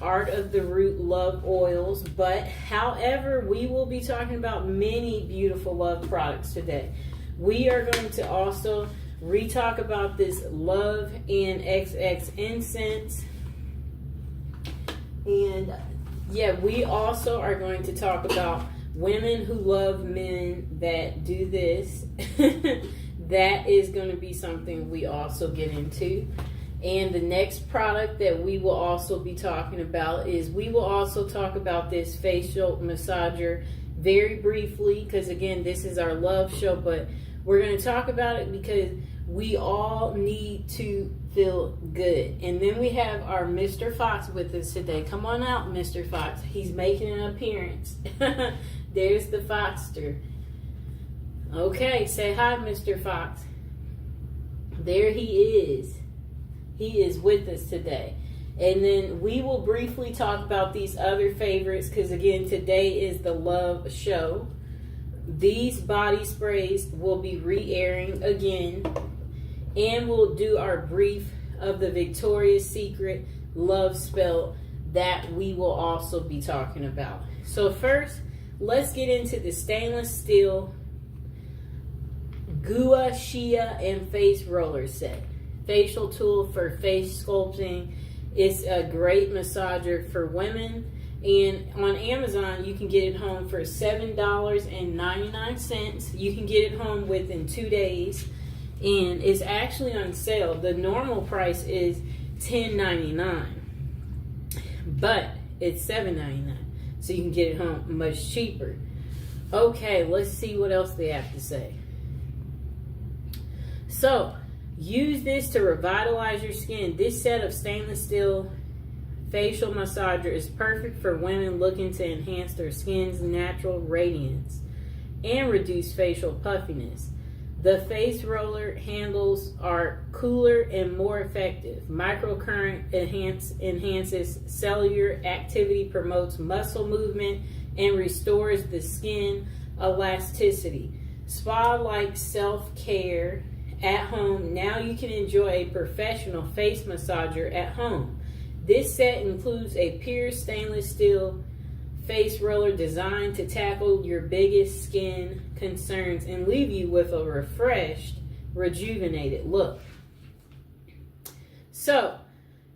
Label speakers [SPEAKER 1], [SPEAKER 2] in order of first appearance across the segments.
[SPEAKER 1] Art of the Root Love Oils, but however, we will be talking about many beautiful love products today. We are going to also re-talk about this Love and XX incense. And yeah, we also are going to talk about women who love men that do this. That is going to be something we also get into. And the next product that we will also be talking about is we will also talk about this facial massager very briefly, because again, this is our love show, but we're going to talk about it because we all need to feel good. And then we have our Mr. Fox with us today. Come on out, Mr. Fox. He's making an appearance. There's the Foxter. Okay, say hi, Mr. Fox. There he is. He is with us today. And then we will briefly talk about these other favorites because, again, today is the love show. These body sprays will be re-airing again. And we'll do our brief of the Victoria's Secret love spell that we will also be talking about. So first, let's get into the stainless steel Gua Sha and face roller set. Facial tool for face sculpting. It's a great massager for women. And on Amazon, you can get it home for $7.99. You can get it home within 2 days. And it's actually on sale. The normal price is $10.99. But it's $7.99. So you can get it home much cheaper. Okay, let's see what else they have to say. So, use this to revitalize your skin. This set of stainless steel facial massager is perfect for women looking to enhance their skin's natural radiance and reduce facial puffiness. The face roller handles are cooler and more effective. Microcurrent enhances cellular activity, promotes muscle movement, and restores the skin elasticity. Spa-like self-care at home. Now you can enjoy a professional face massager at home. This set includes a pure stainless steel face roller designed to tackle your biggest skin concerns and leave you with a refreshed, rejuvenated look. So,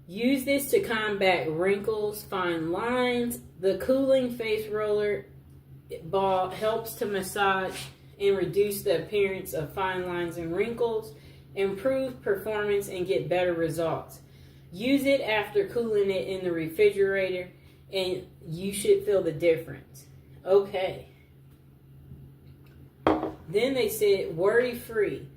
[SPEAKER 1] use this to combat wrinkles, fine lines. The cooling face roller ball helps to massage and reduce the appearance of fine lines and wrinkles, improve performance, and get better results. Use it after cooling it in the refrigerator, and you should feel the difference. Okay. Then they said, worry-free.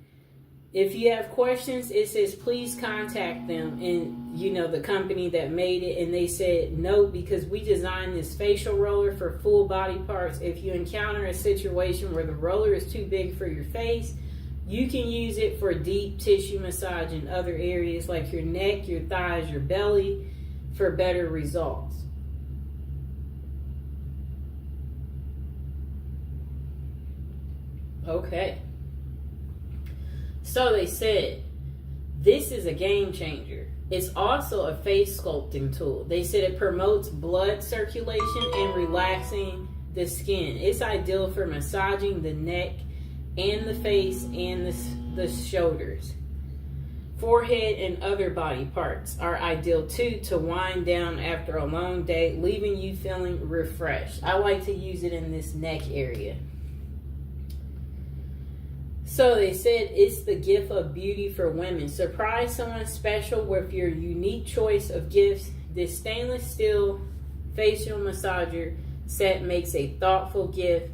[SPEAKER 1] If you have questions, it says, please contact them and, the company that made it. And they said, no, because we designed this facial roller for full body parts. If you encounter a situation where the roller is too big for your face, you can use it for deep tissue massage in other areas like your neck, your thighs, your belly for better results. Okay. So they said, this is a game changer. It's also a face sculpting tool. They said it promotes blood circulation and relaxing the skin. It's ideal for massaging the neck and the face and the shoulders. Forehead and other body parts are ideal too to wind down after a long day, leaving you feeling refreshed. I like to use it in this neck area. So they said it's the gift of beauty for women. Surprise someone special with your unique choice of gifts. This stainless steel facial massager set makes a thoughtful gift,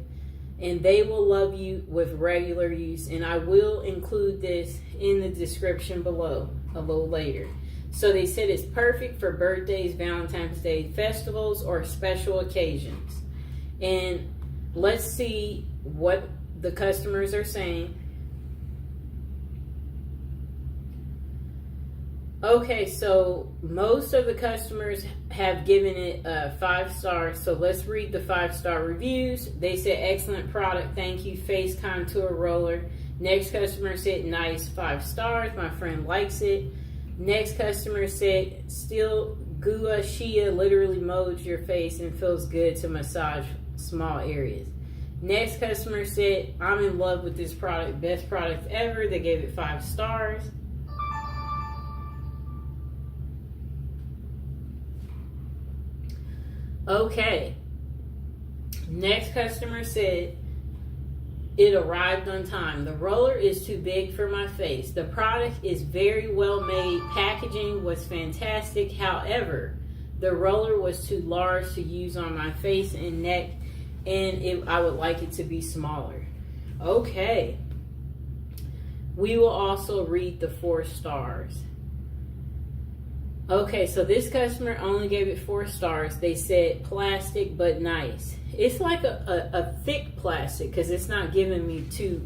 [SPEAKER 1] and they will love you with regular use. And I will include this in the description below a little later. So they said it's perfect for birthdays, Valentine's Day, festivals, or special occasions. And let's see what the customers are saying. Okay, so most of the customers have given it 5 stars. So let's read the 5-star reviews. They said, excellent product. Thank you. Face contour roller. Next customer said, nice, 5 stars. My friend likes it. Next customer said, still Gua Shia literally molds your face and feels good to massage small areas. Next customer said, I'm in love with this product. Best product ever. They gave it 5 stars. Okay. Next customer said, it arrived on time. The roller is too big for my face. The product is very well made. Packaging was fantastic. However, the roller was too large to use on my face and neck, and I would like it to be smaller. Okay. We will also read the 4 stars. Okay, so this customer only gave it 4 stars. They said plastic but nice. It's like a thick plastic because it's not giving me too,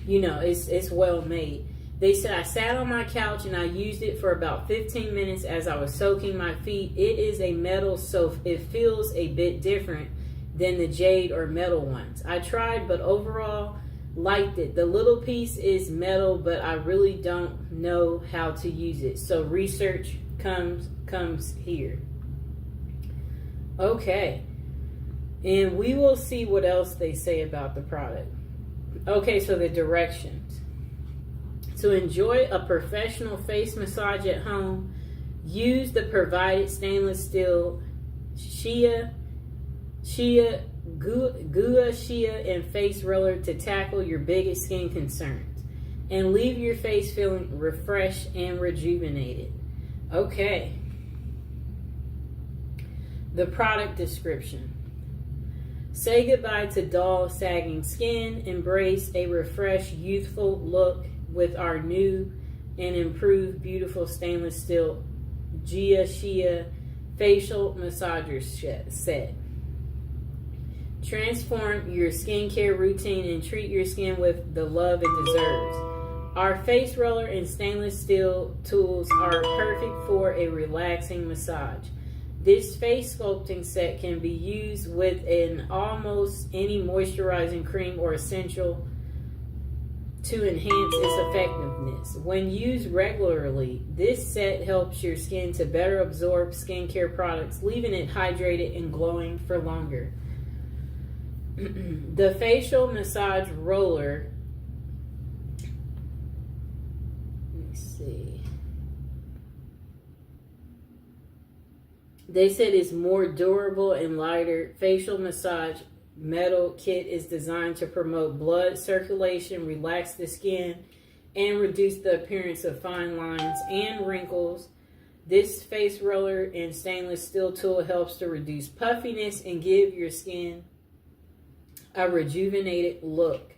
[SPEAKER 1] it's well made. They said, I sat on my couch and I used it for about 15 minutes as I was soaking my feet. It is a metal, so it feels a bit different than the jade or metal ones. I tried, but overall liked it. The little piece is metal, but I really don't know how to use it. So research comes here. Okay. And we will see what else they say about the product. Okay, so the directions. To enjoy a professional face massage at home, use the provided stainless steel Gua Shia and face roller to tackle your biggest skin concerns and leave your face feeling refreshed and rejuvenated. Okay. The product description. Say goodbye to dull, sagging skin. Embrace a refreshed, youthful look with our new and improved beautiful stainless steel Gua Shia facial massager set. Transform your skincare routine and treat your skin with the love it deserves. Our face roller and stainless steel tools are perfect for a relaxing massage. This face sculpting set can be used with almost any moisturizing cream or essential to enhance its effectiveness. When used regularly, this set helps your skin to better absorb skincare products, leaving it hydrated and glowing for longer. The facial massage roller, let me see. They said it's more durable and lighter. Facial massage metal kit is designed to promote blood circulation, relax the skin, and reduce the appearance of fine lines and wrinkles. This face roller and stainless steel tool helps to reduce puffiness and give your skin a rejuvenated look.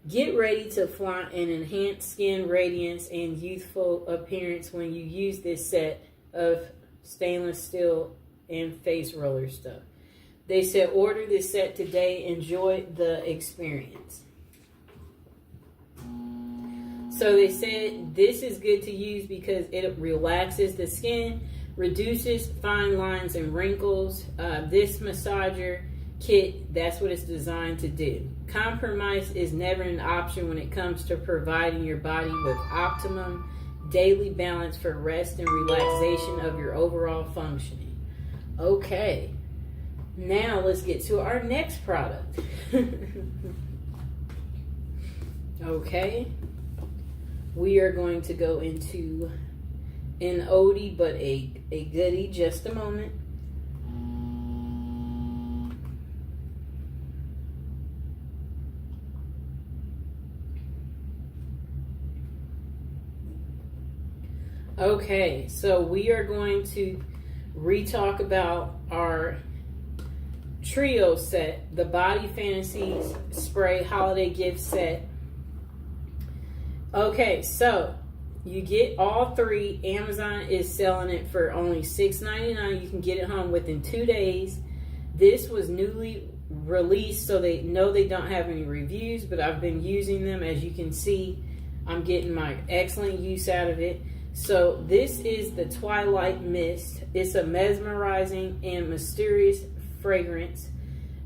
[SPEAKER 1] Get ready to flaunt an enhanced skin radiance and youthful appearance when you use this set of stainless steel and face roller stuff. They said order this set today. Enjoy the experience. So they said this is good to use because it relaxes the skin, reduces fine lines and wrinkles. This massager kit, that's what it's designed to do. Compromise is never an option when it comes to providing your body with optimum daily balance for rest and relaxation of your overall functioning. Okay, now let's get to our next product. Okay, we are going to go into an oldie but a goodie. Just a moment. Okay, so we are going to re-talk about our trio set, the Body Fantasies Spray Holiday Gift Set. Okay, so you get all 3. Amazon is selling it for only $6.99. You can get it home within 2 days. This was newly released, so they know they don't have any reviews, but I've been using them. As you can see, I'm getting my excellent use out of it. So this is the Twilight Mist. It's a mesmerizing and mysterious fragrance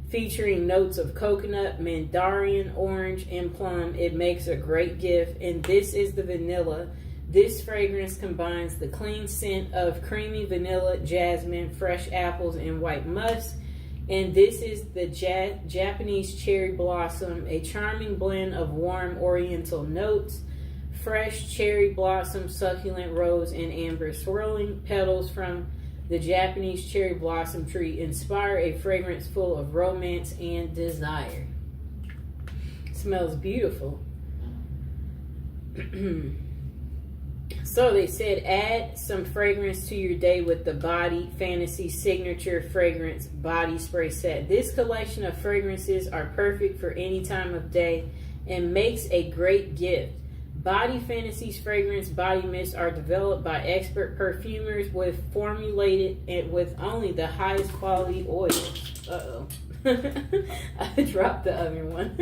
[SPEAKER 1] featuring notes of coconut, mandarin, orange, and plum. It makes a great gift. And this is the vanilla This fragrance combines the clean scent of creamy vanilla, jasmine, fresh apples, and white musk. And this is the Japanese cherry blossom, a charming blend of warm oriental notes, fresh cherry blossom, succulent rose, and amber swirling petals from the Japanese cherry blossom tree inspire a fragrance full of romance and desire. Smells beautiful. So they said add some fragrance to your day with the Body Fantasy Signature Fragrance Body Spray Set. This collection of fragrances are perfect for any time of day and makes a great gift. Body Fantasy's fragrance body mists are developed by expert perfumers formulated with only the highest quality oils. Uh-oh. I dropped the other one.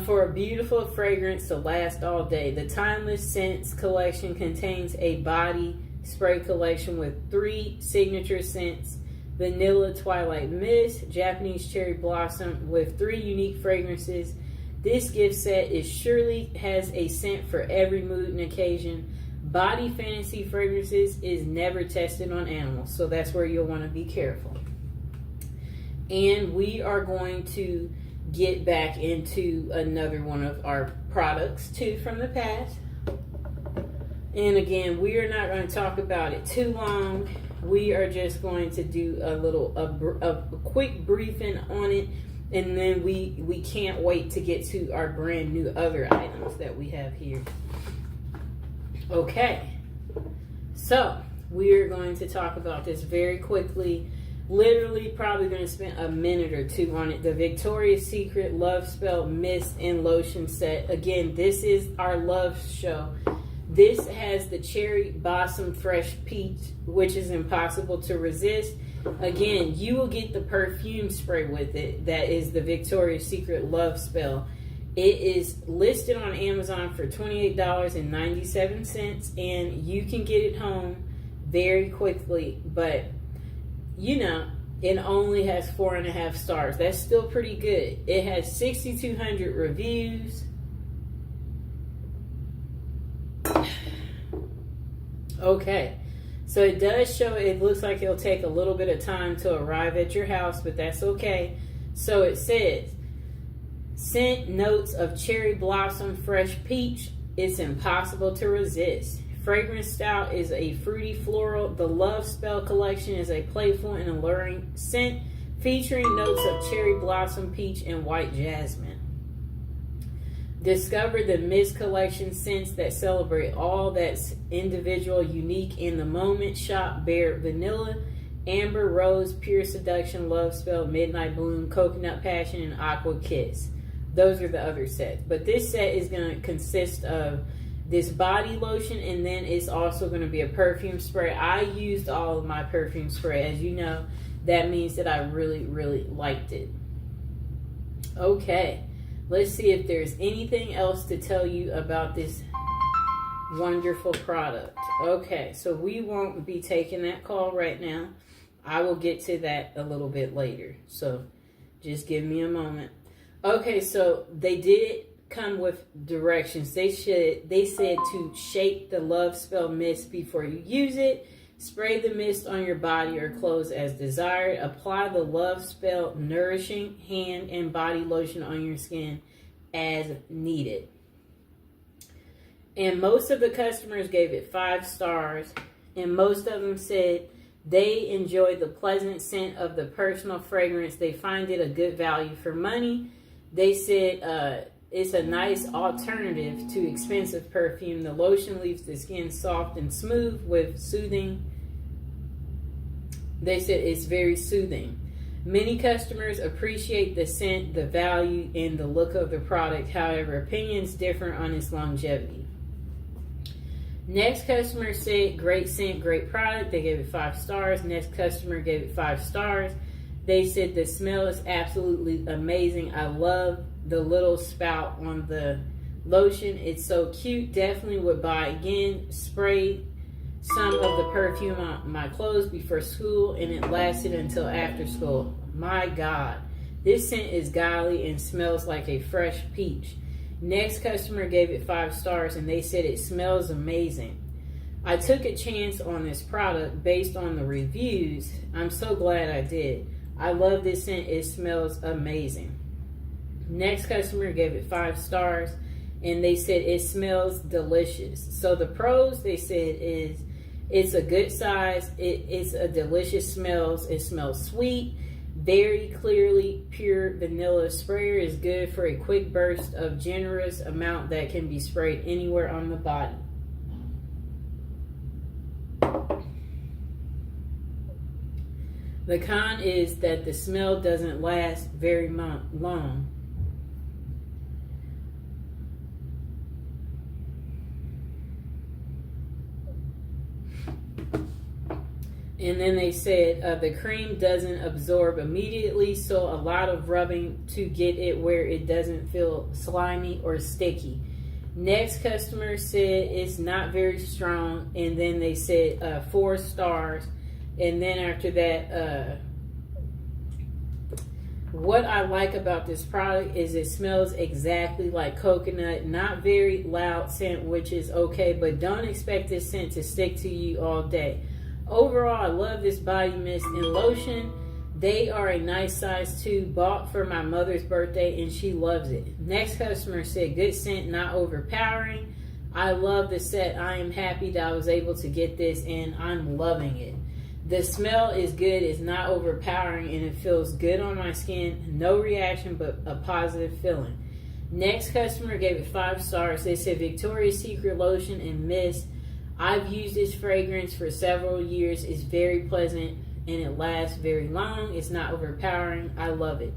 [SPEAKER 1] For a beautiful fragrance to last all day. The Timeless Scents collection contains a body spray collection with 3 signature scents: Vanilla Twilight Mist, Japanese Cherry Blossom, with 3 unique fragrances. This gift set surely has a scent for every mood and occasion. Body Fantasy Fragrances is never tested on animals, so that's where you'll want to be careful. And we are going to get back into another one of our products too from the past. And again, we are not going to talk about it too long. We are just going to do a quick briefing on it, and then we can't wait to get to our brand new other items that we have here. Okay, so we're going to talk about this very quickly. Literally probably going to spend a minute or 2 on it. The Victoria's Secret Love Spell Mist and Lotion Set. Again, this is our love show. This has the Cherry Blossom Fresh Peach, which is impossible to resist. Again, you will get the perfume spray with it. That is the Victoria's Secret Love Spell. It is listed on Amazon for $28.97, and you can get it home very quickly. But you know, it only has 4.5 stars. That's still pretty good. It has 6,200 reviews. Okay, so it does show, it looks like it'll take a little bit of time to arrive at your house, but that's okay. So it says, scent notes of cherry blossom, fresh peach. It's impossible to resist. Fragrance style is a fruity floral. The Love Spell collection is a playful and alluring scent featuring notes of cherry blossom, peach, and white jasmine. Discover the Mist collection scents that celebrate all that's individual, unique in the moment. Shop Bare Vanilla, Amber Rose, Pure Seduction, Love Spell, Midnight Bloom, Coconut Passion, and Aqua Kiss. Those are the other sets. But this set is going to consist of this body lotion, and then it's also going to be a perfume spray. I used all of my perfume spray. As you know, that means that I really, really liked it. Okay, let's see if there's anything else to tell you about this wonderful product. Okay, so we won't be taking that call right now. I will get to that a little bit later, so just give me a moment. Okay, so they did come with directions. They said to shake the Love Spell mist before you use it. Spray the mist on your body or clothes as desired. Apply the Love Spell nourishing hand and body lotion on your skin as needed. And most of the customers gave it 5 stars, and most of them said they enjoy the pleasant scent of the personal fragrance. They find it a good value for money. They said it's a nice alternative to expensive perfume. The lotion leaves the skin soft and smooth with soothing. They said it's very soothing. Many customers appreciate the scent, the value, and the look of the product. However, opinions differ on its longevity. Next customer said, great scent, great product. They gave it 5 stars. Next customer gave it 5 stars. They said the smell is absolutely amazing. I love the little spout on the lotion. It's so cute. Definitely would buy again. Sprayed some of the perfume on my clothes before school, and it lasted until after school. My God. This scent is godly and smells like a fresh peach. Next customer gave it 5 stars and they said it smells amazing. I took a chance on this product based on the reviews. I'm so glad I did. I love this scent. It smells amazing. Next customer gave it 5 stars and they said it smells delicious. So the pros, they said, is it's a good size. It's a delicious smells. It smells sweet. Very clearly pure vanilla. Sprayer is good for a quick burst of generous amount that can be sprayed anywhere on the body. The con is that the smell doesn't last very long. And then they said the cream doesn't absorb immediately, so a lot of rubbing to get it where it doesn't feel slimy or sticky. Next customer said it's not very strong, and then they said 4 stars. And then after that, what I like about this product is it smells exactly like coconut. Not very loud scent, which is okay, but don't expect this scent to stick to you all day. Overall, I love this body mist and lotion. They are a nice size too. Bought for my mother's birthday and she loves it. Next customer said good scent, not overpowering. I love the set. I am happy that I was able to get this and I'm loving it. The smell is good, it's not overpowering, and it feels good on my skin. No reaction, but a positive feeling. Next customer gave it 5 stars. They said Victoria's Secret lotion and mist. I've used this fragrance for several years. It's very pleasant and it lasts very long. It's not overpowering. I love it.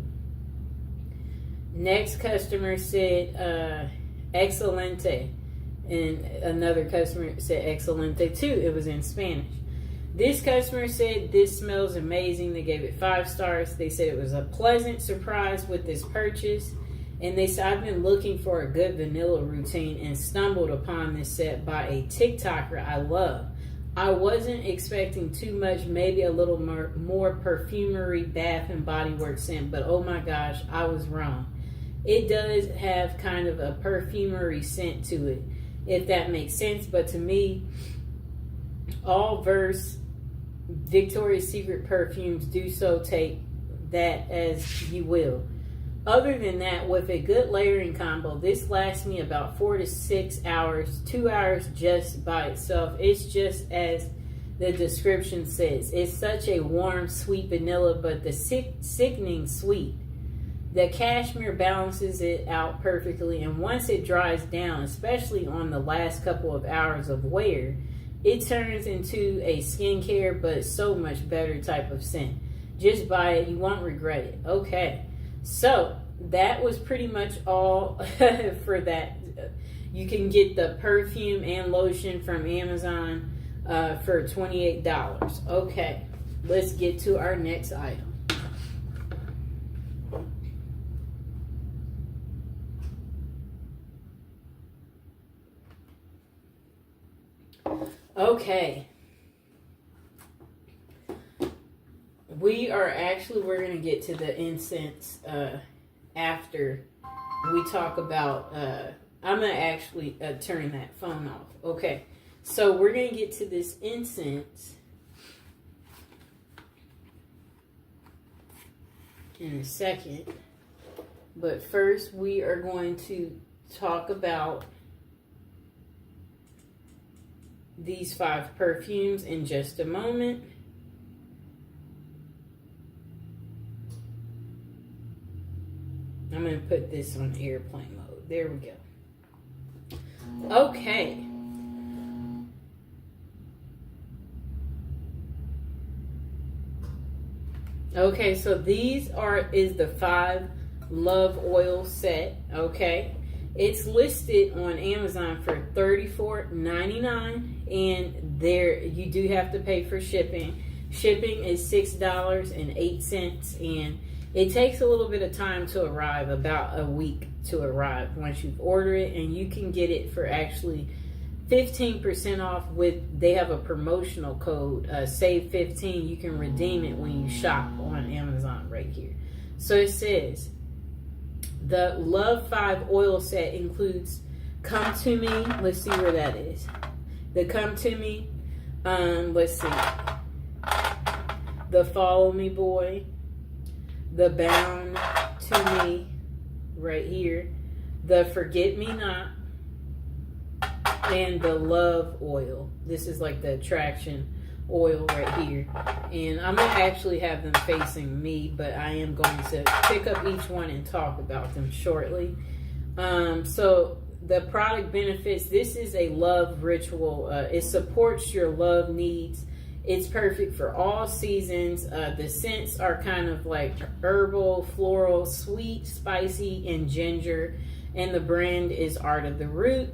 [SPEAKER 1] Next customer said excelente, and another customer said excelente too. It was in Spanish. This customer said this smells amazing. They gave it 5 stars. They said it was a pleasant surprise with this purchase. And they said, I've been looking for a good vanilla routine and stumbled upon this set by a TikToker I love. I wasn't expecting too much, maybe a little more perfumery, Bath and Body Works scent, but oh my gosh, I was wrong. It does have kind of a perfumery scent to it, if that makes sense. But to me, all Victoria's Secret perfumes do so, take that as you will. Other than that, with a good layering combo, this lasts me about 4 to 6 hours, 2 hours just by itself. It's just as the description says. It's such a warm, sweet vanilla, but the sickening sweet. The cashmere balances it out perfectly, and once it dries down, especially on the last couple of hours of wear, it turns into a skincare, but so much better type of scent. Just buy it. You won't regret it. Okay. So, that was pretty much all for that. You can get the perfume and lotion from Amazon for $28. Okay. Let's get to our next item. Okay. We're going to get to the incense after we talk about, I'm going to actually turn that phone off. Okay. So we're going to get to this incense in a second. But first we are going to talk about these 5 perfumes in just a moment. I'm going to put this on airplane mode. There we go. Okay. Okay, so these is the 5 Love Oil set. Okay. It's listed on Amazon for $34.99, and there you do have to pay for shipping. Shipping is $6.08, and it takes a little bit of time to arrive, about a week to arrive once you've ordered it, and you can get it for actually 15% off they have a promotional code, save 15. You can redeem it when you shop on Amazon right here. So it says, The Love 5 oil set includes Come To Me. Let's see where that is. The Come To Me. Let's see. The Follow Me Boy. The Bound To Me. Right here. The Forget Me Not. And the Love oil. This is like the attraction oil right here. And I'm going to actually have them facing me, but I am going to pick up each one and talk about them shortly. So the product benefits, this is a love ritual. It supports your love needs. It's perfect for all seasons. The scents are kind of like herbal, floral, sweet, spicy, and ginger. And the brand is Art of the Root.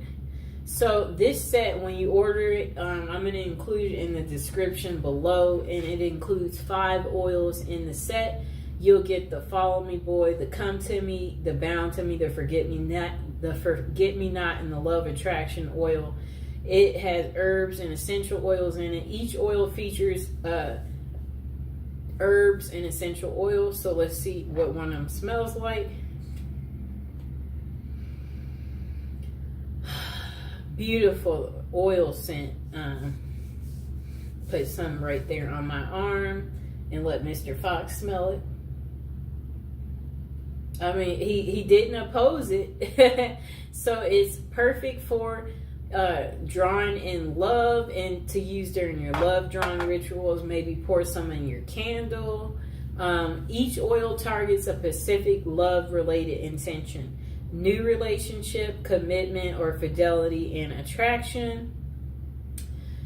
[SPEAKER 1] So this set, when you order it, I'm going to include it in the description below, and it includes 5 oils in the set. You'll get the Follow Me Boy, the Come To Me, the Bound To Me, the Forget Me Not, and the Love Attraction oil. It has herbs and essential oils in it. Each oil features herbs and essential oils. So let's see what one of them smells like. Beautiful oil scent. Put some right there on my arm and let Mr. Fox smell it. I mean, he didn't oppose it. So it's perfect for drawing in love and to use during your love drawing rituals. Maybe pour some in your candle. Each oil targets a specific love related intention. New relationship, commitment, or fidelity and attraction.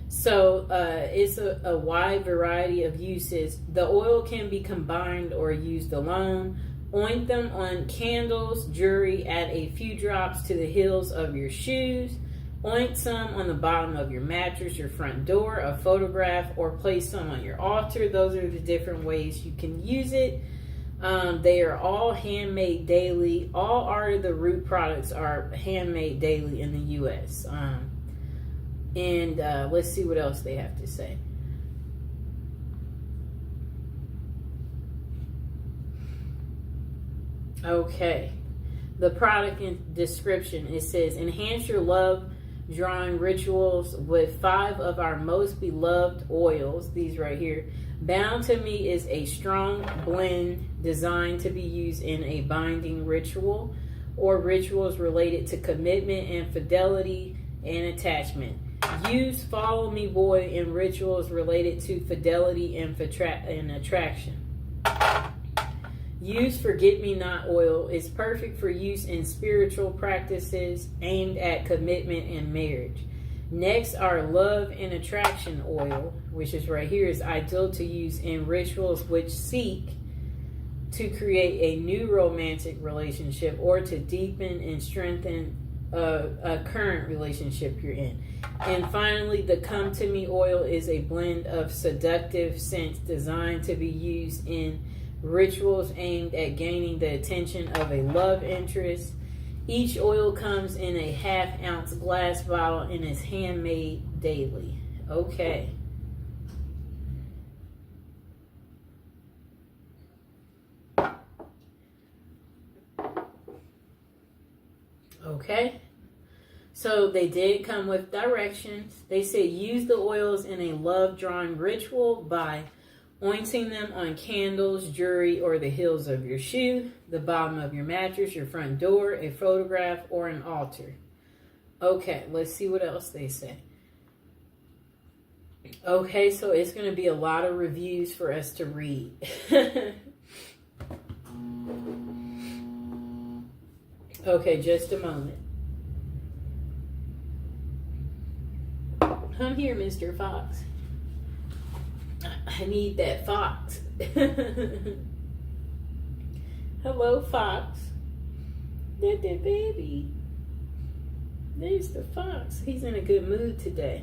[SPEAKER 1] So it's a wide variety of uses. The oil can be combined or used alone. Oint them on candles, jewelry, add a few drops to the heels of your shoes. Oint some on the bottom of your mattress, your front door, a photograph, or place some on your altar. Those are the different ways you can use it. They are all handmade daily. All Art of the Root products are handmade daily in the U.S. And let's see what else they have to say. Okay. The product description, it says, enhance your love drawing rituals with 5 of our most beloved oils. These right here. Bound to Me is a strong blend designed to be used in a binding ritual or rituals related to commitment and fidelity and attachment. Use Follow Me Boy in rituals related to fidelity and attraction. Use Forget Me Not oil. Is perfect for use in spiritual practices aimed at commitment and marriage. Next, our Love and Attraction oil, which is right here, is ideal to use in rituals which seek to create a new romantic relationship or to deepen and strengthen a current relationship you're in. And finally, the Come To Me oil is a blend of seductive scents designed to be used in rituals aimed at gaining the attention of a love interest. Each oil comes in a 1/2 ounce glass bottle and is handmade daily. Okay. Okay. So they did come with directions. They said use the oils in a love drawing ritual by ointing them on candles, jewelry, or the heels of your shoe, the bottom of your mattress, your front door, a photograph, or an altar. Okay, let's see what else they say. Okay, so it's going to be a lot of reviews for us to read. Okay, just a moment. Come here, Mr. Fox. I need that fox. Hello, Fox. That baby. There's the fox. He's in a good mood today.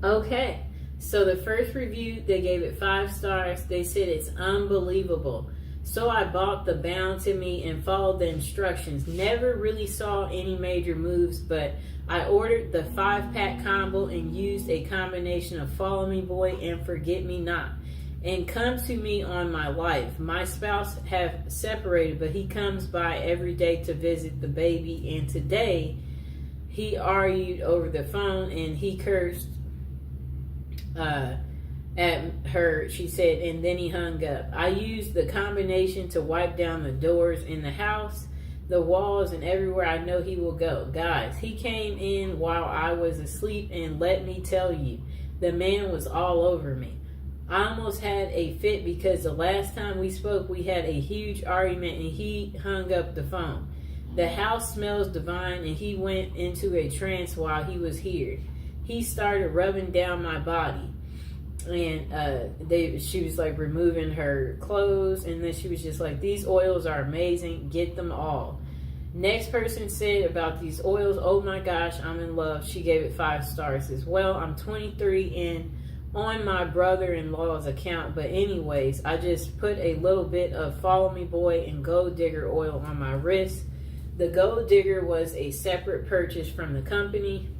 [SPEAKER 1] Okay, so the first review, they gave it 5 stars. They said it's unbelievable. So I bought the Bound to Me and followed the instructions. Never really saw any major moves, but I ordered the 5-pack combo and used a combination of Follow Me Boy and Forget Me Not. and come to me on my life. My spouse have separated, but he comes by every day to visit the baby, and today he argued over the phone and he cursed at her, she said, and then he hung up. I used the combination to wipe down the doors in the house, the walls, and everywhere I know he will go. Guys, he came in while I was asleep, and let me tell you, the man was all over me. I almost had a fit because the last time we spoke, we had a huge argument and he hung up the phone. The house smells divine, and he went into a trance while he was here. He started rubbing down my body, and she was like removing her clothes, and then she was just like, these oils are amazing, get them all. Next person said about these oils, oh my gosh, I'm in love. She gave it 5 stars as well. I'm 23 and on my brother-in-law's account, but anyways, I just put a little bit of Follow Me Boy and Gold Digger oil on my wrist. The Gold Digger was a separate purchase from the company,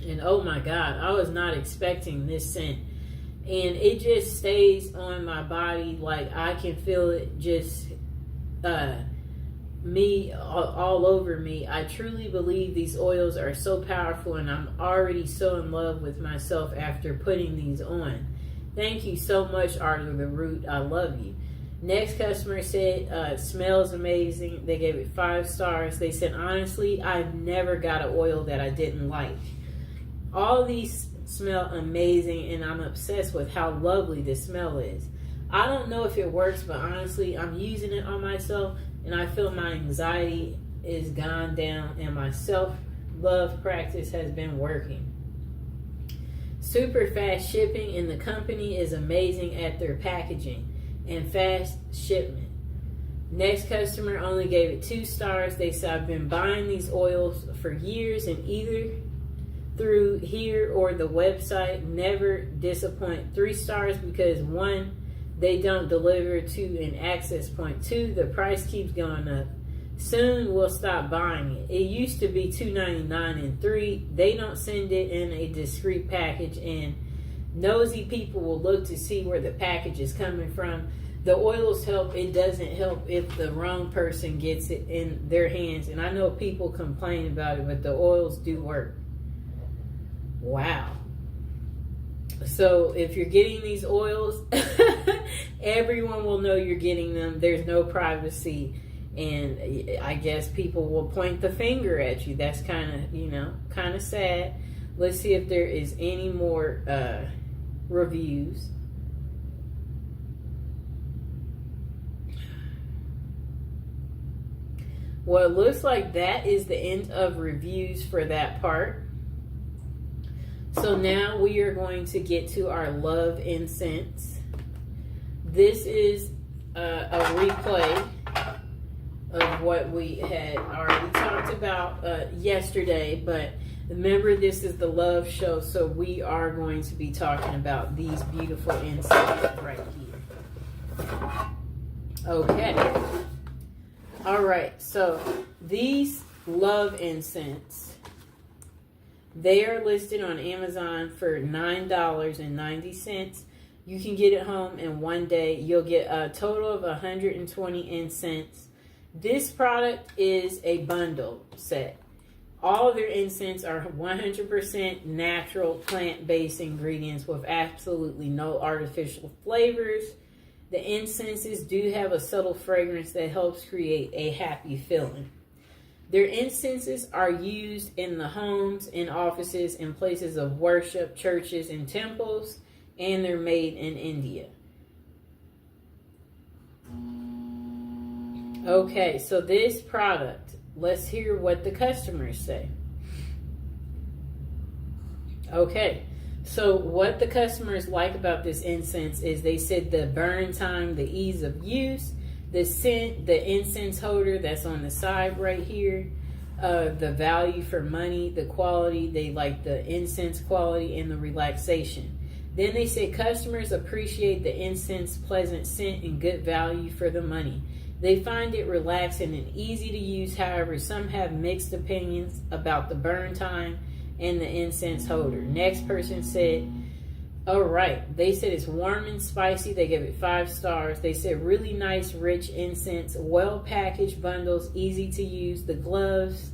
[SPEAKER 1] and oh my god, I was not expecting this scent, and it just stays on my body. Like, I can feel it just me all over me. I truly believe these oils are so powerful, and I'm already so in love with myself after putting these on. Thank you so much, Arthur the Root. I love you. Next customer said, smells amazing. They gave it 5 stars. They said, honestly, I've never got an oil that I didn't like. All these smell amazing, and I'm obsessed with how lovely this smell is. I don't know if it works, but honestly, I'm using it on myself, and I feel my anxiety is gone down, and my self-love practice has been working. Super fast shipping, and the company is amazing at their packaging and fast shipment. Next customer only gave it 2 stars. They said, I've been buying these oils for years, and either through here or the website, never disappoint. 3 stars because 1, they don't deliver to an access point. 2, the price keeps going up. Soon we'll stop buying it. It used to be $2.99, and 3, they don't send it in a discreet package, and nosy people will look to see where the package is coming from. The oils help. It doesn't help if the wrong person gets it in their hands. And I know people complain about it, but the oils do work. Wow. So if you're getting these oils, everyone will know you're getting them. There's no privacy. And I guess people will point the finger at you. That's kind of sad. Let's see if there is any more reviews. Well, it looks like that is the end of reviews for that part. So now we are going to get to our love incense. This is a replay of what we had already talked about yesterday, but remember, this is the love show, so we are going to be talking about these beautiful incenses right here. Okay. All right, so these love incense, they are listed on Amazon for $9.90. You can get it home in one day. You'll get a total of 120 incense. This product is a bundle set. All of their incense are 100% natural plant-based ingredients with absolutely no artificial flavors. The incenses do have a subtle fragrance that helps create a happy feeling. Their incenses are used in the homes, in offices, in places of worship, churches, and temples, and they're made in India. Okay, so this product, let's hear what the customers say. Okay, so what the customers like about this incense is they said the burn time, the ease of use, the scent, the incense holder that's on the side right here, the value for money, the quality, they like the incense quality, and the relaxation. Then they say customers appreciate the incense pleasant scent and good value for the money. They find it relaxing and easy to use. However, some have mixed opinions about the burn time and the incense holder. Next person said All right. They said it's warm and spicy. They gave it 5 stars. They said really nice, rich incense, well packaged bundles, easy to use. The gloves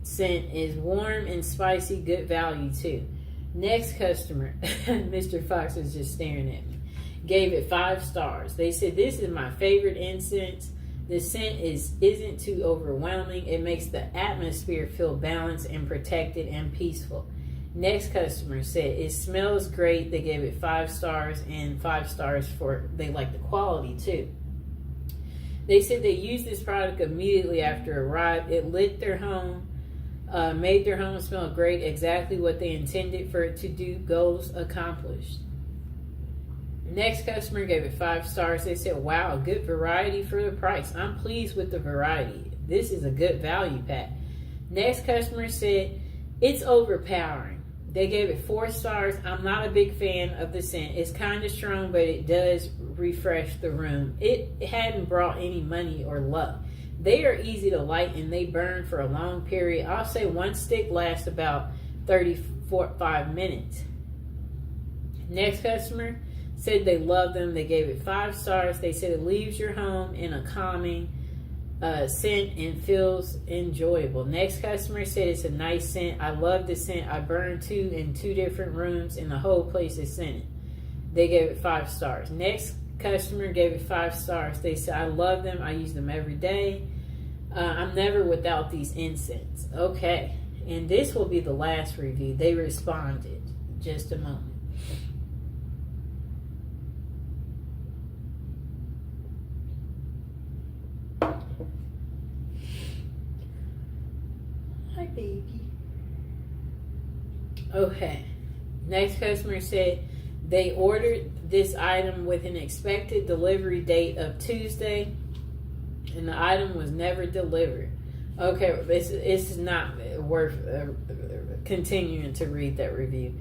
[SPEAKER 1] scent is warm and spicy, good value too. Next customer, Mr. Fox was just staring at me, gave it 5 stars. They said this is my favorite incense. The scent isn't too overwhelming. It makes the atmosphere feel balanced and protected and peaceful. Next customer said it smells great. They gave it 5 stars and 5 stars for they like the quality too. They said they used this product immediately after it arrived. It lit their home, made their home smell great, exactly what they intended for it to do. Goals accomplished. Next customer gave it 5 stars. They said, wow, good variety for the price. I'm pleased with the variety. This is a good value pack. Next customer said, it's overpowering. They gave it 4 stars. I'm not a big fan of the scent. It's kind of strong, but it does refresh the room. It hadn't brought any money or luck. They are easy to light and they burn for a long period. I'll say 1 stick lasts about 35 minutes. Next customer said they love them. They gave it 5 stars. They said it leaves your home in a calming scent and feels enjoyable. Next customer said it's a nice scent. I love the scent. I burned 2 in 2 different rooms and the whole place is scented. They gave it 5 stars. Next customer gave it 5 stars. They said I love them. I use them every day. I'm never without these incense. Okay, and this will be the last review. They responded. Just a moment. Hi, baby. Okay. Next customer said they ordered this item with an expected delivery date of Tuesday, and the item was never delivered. Okay, it's not worth continuing to read that review.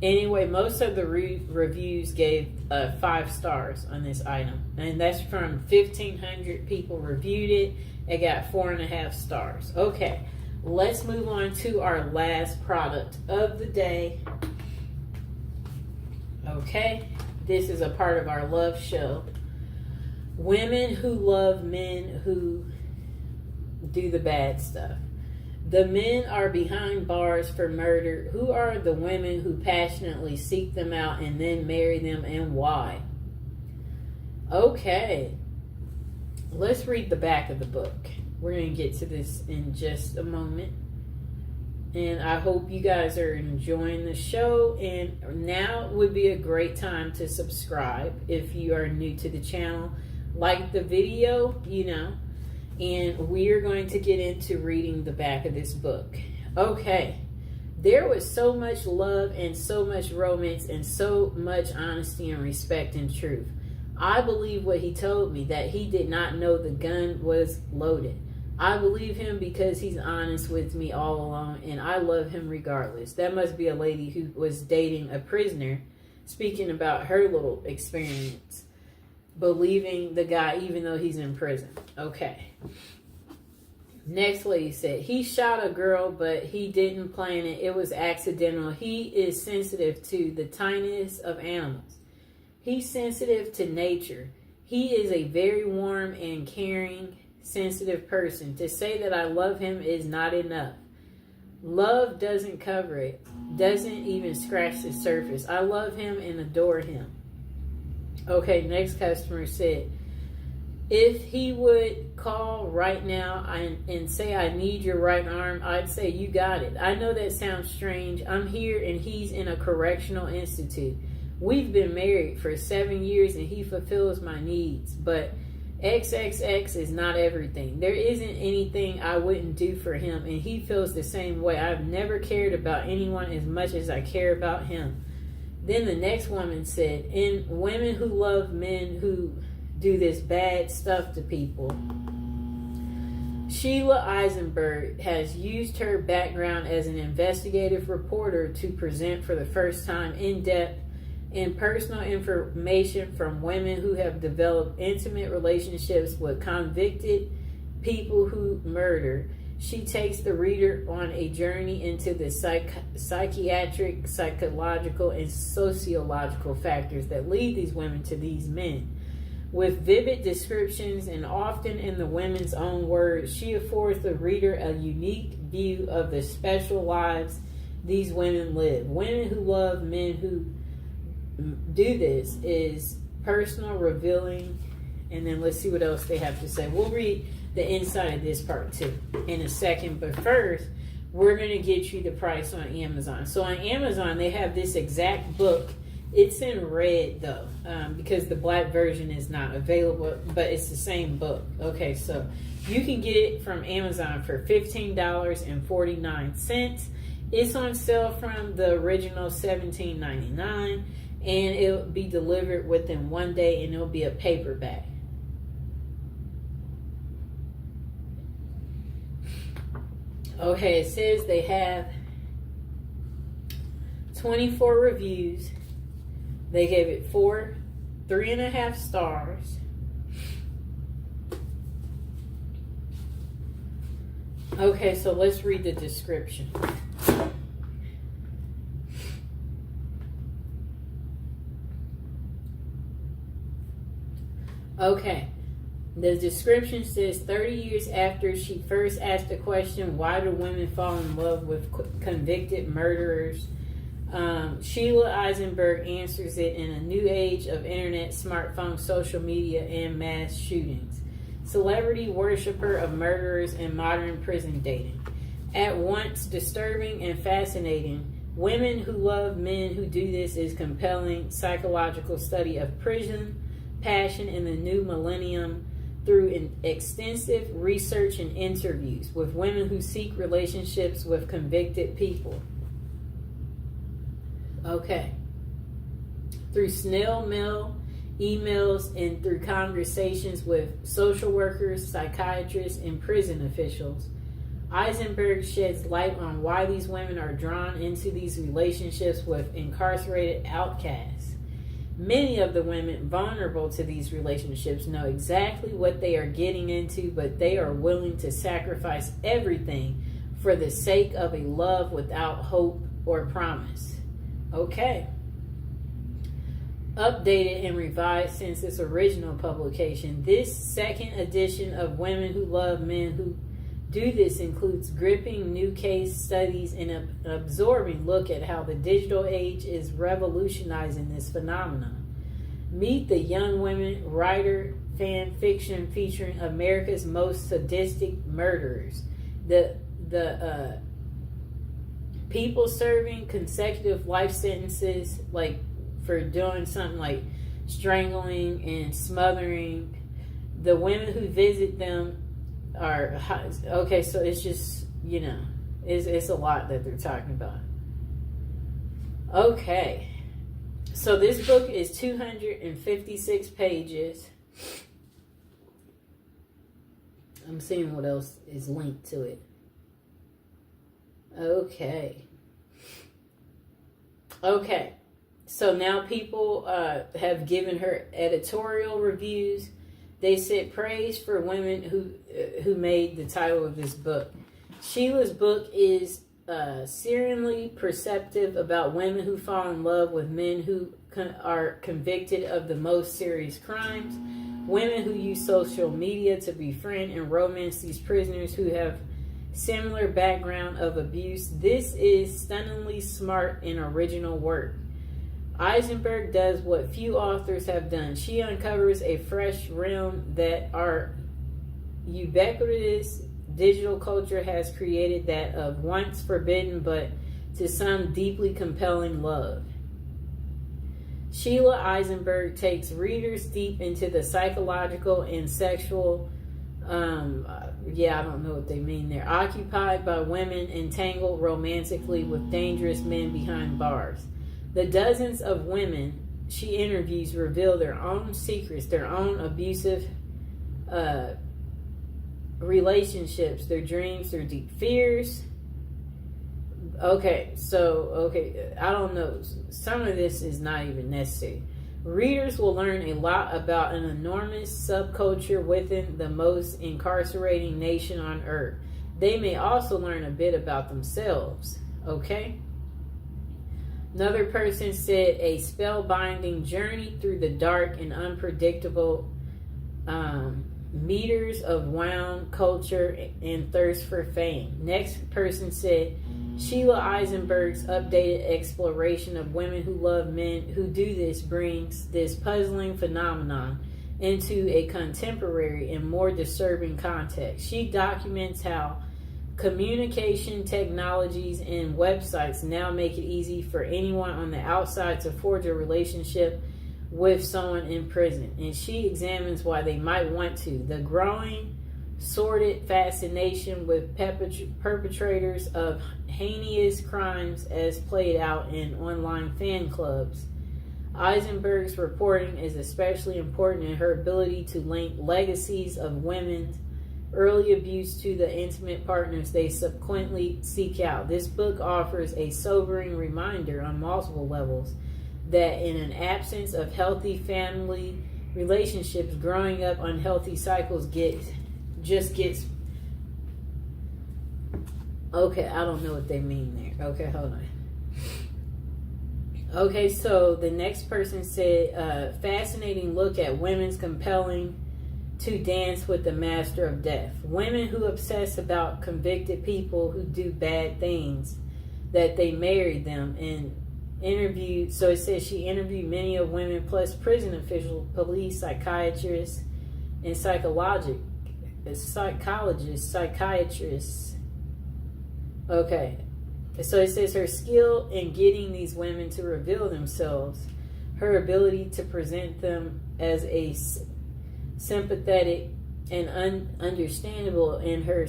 [SPEAKER 1] Anyway, most of the reviews gave 5 stars on this item, and that's from 1,500 people reviewed it. It got 4.5 stars. Okay. Let's move on to our last product of the day. Okay, this is a part of our love show. Women who love men who do the bad stuff. The men are behind bars for murder. Who are the women who passionately seek them out and then marry them, and why? Okay, let's read the back of the book. We're going to get to this in just a moment. And I hope you guys are enjoying the show. And now would be a great time to subscribe if you are new to the channel. Like the video, And we are going to get into reading the back of this book. Okay. There was so much love and so much romance and so much honesty and respect and truth. I believe what he told me, that he did not know the gun was loaded. I believe him because he's honest with me all along, and I love him regardless. That must be a lady who was dating a prisoner, speaking about her little experience, believing the guy even though he's in prison. Okay. Next lady said, he shot a girl, but he didn't plan it. It was accidental. He is sensitive to the tiniest of animals. He's sensitive to nature. He is a very warm and caring, sensitive person. To say that I love him is not enough. Love doesn't cover it, doesn't even scratch the surface. I love him and adore him. Okay, next customer said, if he would call right now and say, I need your right arm, I'd say, you got it. I know that sounds strange. I'm here and he's in a correctional institute. We've been married for 7 years and he fulfills my needs, but XXX is not everything. There isn't anything I wouldn't do for him, and he feels the same way. I've never cared about anyone as much as I care about him. Then the next woman said, in women who love men who do this bad stuff to people, Sheila Eisenberg has used her background as an investigative reporter to present for the first time in-depth and personal information from women who have developed intimate relationships with convicted people who murder. She takes the reader on a journey into the psychiatric, psychological, and sociological factors that lead these women to these men. With vivid descriptions and often in the women's own words, she affords the reader a unique view of the special lives these women live. Women Who Love Men Who Do This is personal, revealing, and then let's see what else they have to say. We'll read the inside of this part too in a second, but first we're going to get you the price on Amazon. So on Amazon they have this exact book. It's in red though, because the black version is not available, but it's the same book. Okay, so you can get it from Amazon for $15.49. It's on sale from the original $17.99, and it'll be delivered within 1 day, and it'll be a paperback. Okay, it says they have 24 reviews. They gave it 3.5 stars. Okay, so let's read the description. Okay. The description says 30 years after she first asked the question, why do women fall in love with convicted murderers? Sheila Eisenberg answers it in a new age of internet, smartphone, social media, and mass shootings. Celebrity worshiper of murderers and modern prison dating. At once disturbing and fascinating, Women Who Love Men Who Do This is compelling psychological study of prison, passion in the new millennium, through extensive research and interviews with women who seek relationships with convicted people. Okay. Through snail mail, emails, and through conversations with social workers, psychiatrists, and prison officials, Eisenberg sheds light on why these women are drawn into these relationships with incarcerated outcasts. Many of the women vulnerable to these relationships know exactly what they are getting into, but they are willing to sacrifice everything for the sake of a love without hope or promise. Okay. Updated and revised since its original publication, this second edition of Women Who Love Men Who Do This includes gripping new case studies and an absorbing look at how the digital age is revolutionizing this phenomenon. Meet the young women writer fan fiction featuring America's most sadistic murderers. The people serving consecutive life sentences, like for doing something like strangling and smothering. The women who visit them are okay. So it's just, you know, it's a lot that they're talking about. Okay, so this book is 256 pages. I'm seeing what else is linked to it. Okay, so now people have given her editorial reviews. They said praise for women who made the title of this book. Sheila's book is searingly perceptive about women who fall in love with men who are convicted of the most serious crimes. Women who use social media to befriend and romance these prisoners who have similar background of abuse. This is stunningly smart and original work. Eisenberg does what few authors have done. She uncovers a fresh realm that our ubiquitous digital culture has created, that of once forbidden but to some deeply compelling love. Sheila Eisenberg takes readers deep into the psychological and sexual, I don't know what they mean there, occupied by women entangled romantically with dangerous men behind bars. The dozens of women she interviews reveal their own secrets, their own abusive relationships, their dreams, their deep fears. I don't know. Some of this is not even necessary. Readers will learn a lot about an enormous subculture within the most incarcerating nation on earth. They may also learn a bit about themselves. Okay? Another person said a spellbinding journey through the dark and unpredictable meters of wound culture and thirst for fame. Next person said Sheila Eisenberg's updated exploration of women who love men who do this brings this puzzling phenomenon into a contemporary and more disturbing context. She documents how communication technologies and websites now make it easy for anyone on the outside to forge a relationship with someone in prison, and she examines why they might want to. The growing, sordid fascination with perpetrators of heinous crimes as played out in online fan clubs. Eisenberg's reporting is especially important in her ability to link legacies of women's early abuse to the intimate partners they subsequently seek out. This book offers a sobering reminder on multiple levels that in an absence of healthy family relationships, growing up unhealthy cycles gets okay, I don't know what they mean there. Okay, hold on. Okay, so the next person said, fascinating look at women's compelling to dance with the master of death. Women who obsess about convicted people who do bad things, that they married them, and interviewed. So it says she interviewed many of women plus prison officials, police, psychiatrists, and psychiatrists. Okay. So it says her skill in getting these women to reveal themselves, her ability to present them as a sympathetic and understandable, and her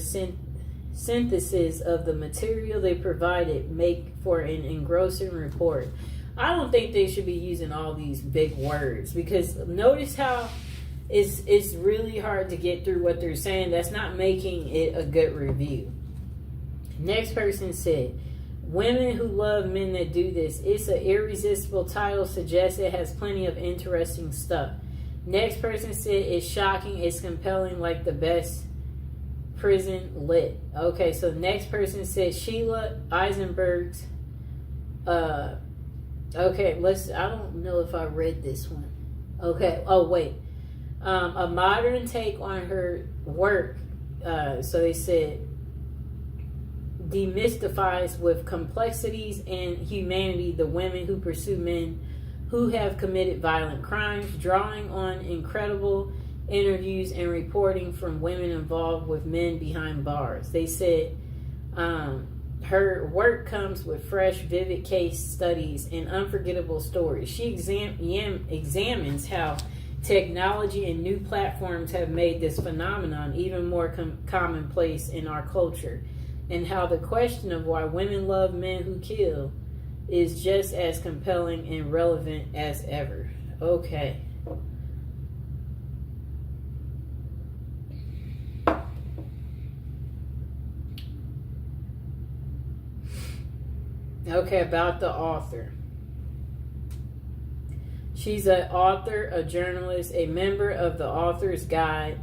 [SPEAKER 1] synthesis of the material they provided make for an engrossing report. I don't think they should be using all these big words, because notice how it's really hard to get through what they're saying. That's not making it a good review. Next person said, women who love men that do this. It's an irresistible title, suggests it has plenty of interesting stuff. Next person said, it's shocking, it's compelling, like the best prison lit. Okay, so the next person said Sheila Eisenberg's okay, I don't know if I read this one. Okay, oh wait. A modern take on her work, so they said, demystifies with complexities and humanity the women who pursue men who have committed violent crimes, drawing on incredible interviews and reporting from women involved with men behind bars. They said her work comes with fresh, vivid case studies and unforgettable stories. She examines how technology and new platforms have made this phenomenon even more commonplace in our culture, and how the question of why women love men who kill is just as compelling and relevant as ever. Okay. Okay, about the author. She's an author, a journalist, a member of the Author's Guide,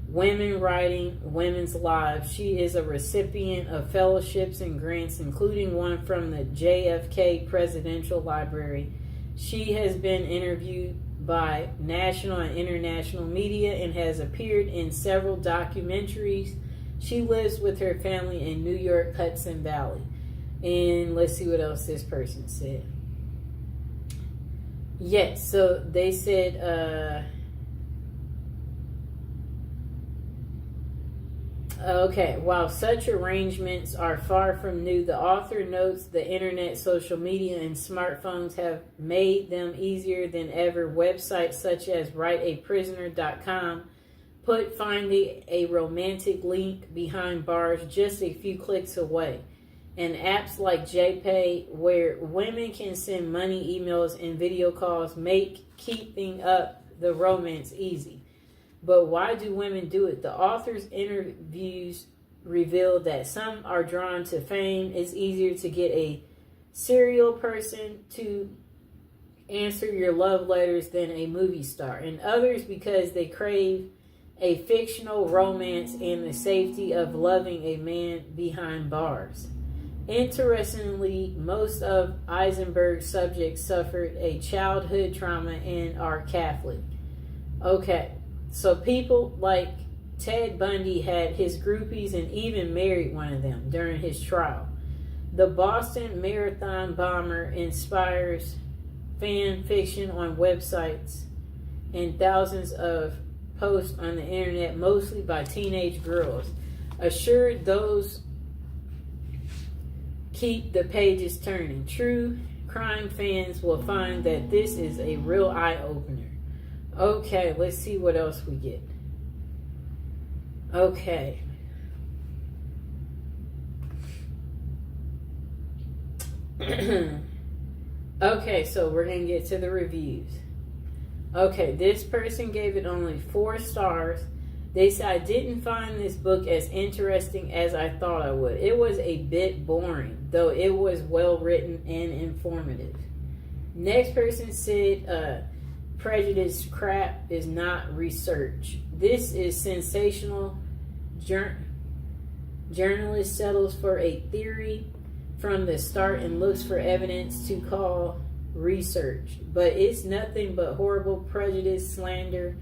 [SPEAKER 1] Women Writing Women's Lives. She is a recipient of fellowships and grants, including one from the JFK Presidential Library. She has been interviewed by national and international media and has appeared in several documentaries. She lives with her family in New York, Hudson Valley. And let's see what else this person said. Yes, so they said, okay, while such arrangements are far from new, the author notes the internet, social media, and smartphones have made them easier than ever. Websites such as writeaprisoner.com put finding a romantic link behind bars just a few clicks away. And apps like JPay, where women can send money, emails, and video calls, make keeping up the romance easy. But why do women do it? The author's interviews reveal that some are drawn to fame. It's easier to get a serial person to answer your love letters than a movie star. And others because they crave a fictional romance and the safety of loving a man behind bars. Interestingly, most of Eisenberg's subjects suffered a childhood trauma and are Catholic. Okay, so people like Ted Bundy had his groupies and even married one of them during his trial. The Boston Marathon bomber inspires fan fiction on websites and thousands of posts on the internet, mostly by teenage girls. Assured those keep the pages turning. True crime fans will find that this is a real eye-opener. Okay, let's see what else we get. Okay. Okay, so we're going to get to the reviews. Okay, this person gave it only 4 stars. They said, I didn't find this book as interesting as I thought I would. It was a bit boring, though it was well written and informative. Next person said, prejudice crap is not research. This is sensational. Journalist settles for a theory from the start and looks for evidence to call research, but it's nothing but horrible prejudice, slander.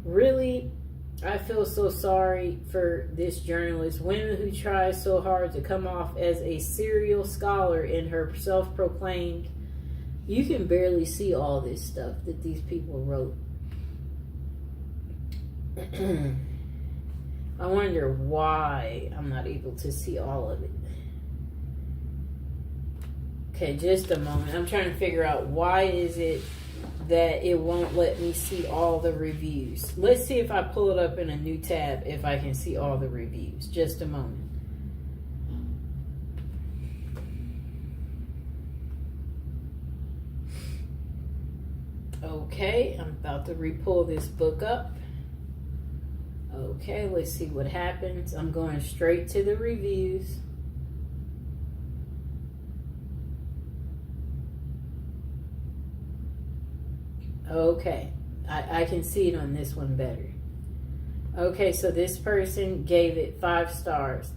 [SPEAKER 1] Really, I feel so sorry for this journalist, women who try so hard to come off as a serial scholar in her self-proclaimed. You can barely see all this stuff that these people wrote. I wonder why I'm not able to see all of it. Okay, just a moment. I'm trying to figure out why is it that it won't let me see all the reviews. Let's see if I pull it up in a new tab if I can see all the reviews. Just a moment. Okay, I'm about to re-pull this book up. Okay, let's see what happens. I'm going straight to the reviews. Okay, I can see it on this one better. Okay, so this person gave it 5 stars.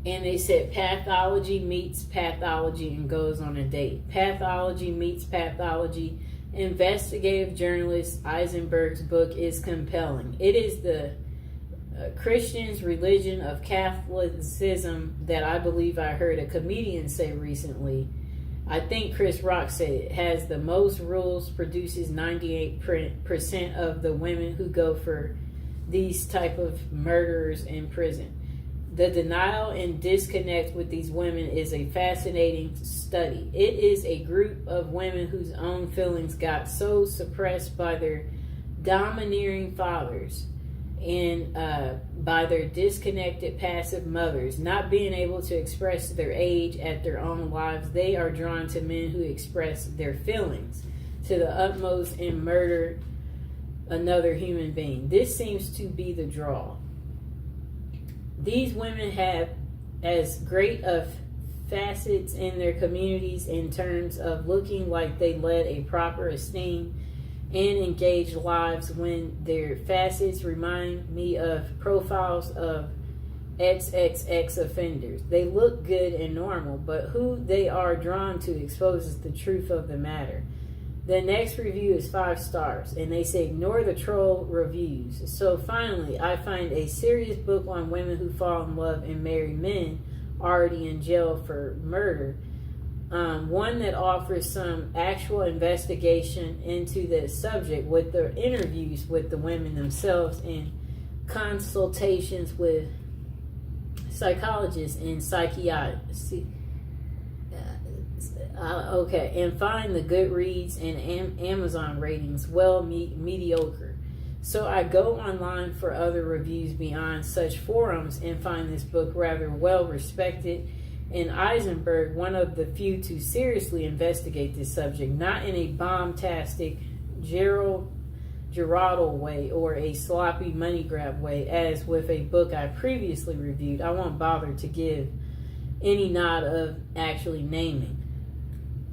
[SPEAKER 1] And they said pathology meets pathology and goes on a date. Pathology meets pathology. Investigative journalist Eisenberg's book is compelling. It is the Christian's religion of Catholicism that I believe I heard a comedian say recently. I think Chris Rock said it has the most rules, produces 98% of the women who go for these type of murderers in prison. The denial and disconnect with these women is a fascinating study. It is a group of women whose own feelings got so suppressed by their domineering fathers and by their disconnected passive mothers, not being able to express their age at their own lives. They are drawn to men who express their feelings to the utmost and murder another human being. This seems to be the draw. These women have as great of facets in their communities in terms of looking like they led a proper, esteemed, and engaged lives, when their facets remind me of profiles of XXX offenders. They look good and normal, but who they are drawn to exposes the truth of the matter. The next review is 5 stars, and they say ignore the troll reviews. So finally, I find a serious book on women who fall in love and marry men already in jail for murder. One that offers some actual investigation into the subject with the interviews with the women themselves and consultations with psychologists and psychiatrists. Okay, and find the Goodreads and Amazon ratings mediocre. So I go online for other reviews beyond such forums and find this book rather well respected, and Eisenberg one of the few to seriously investigate this subject, not in a bombastic Gerardo way or a sloppy money grab way as with a book I previously reviewed. I won't bother to give any nod of actually naming.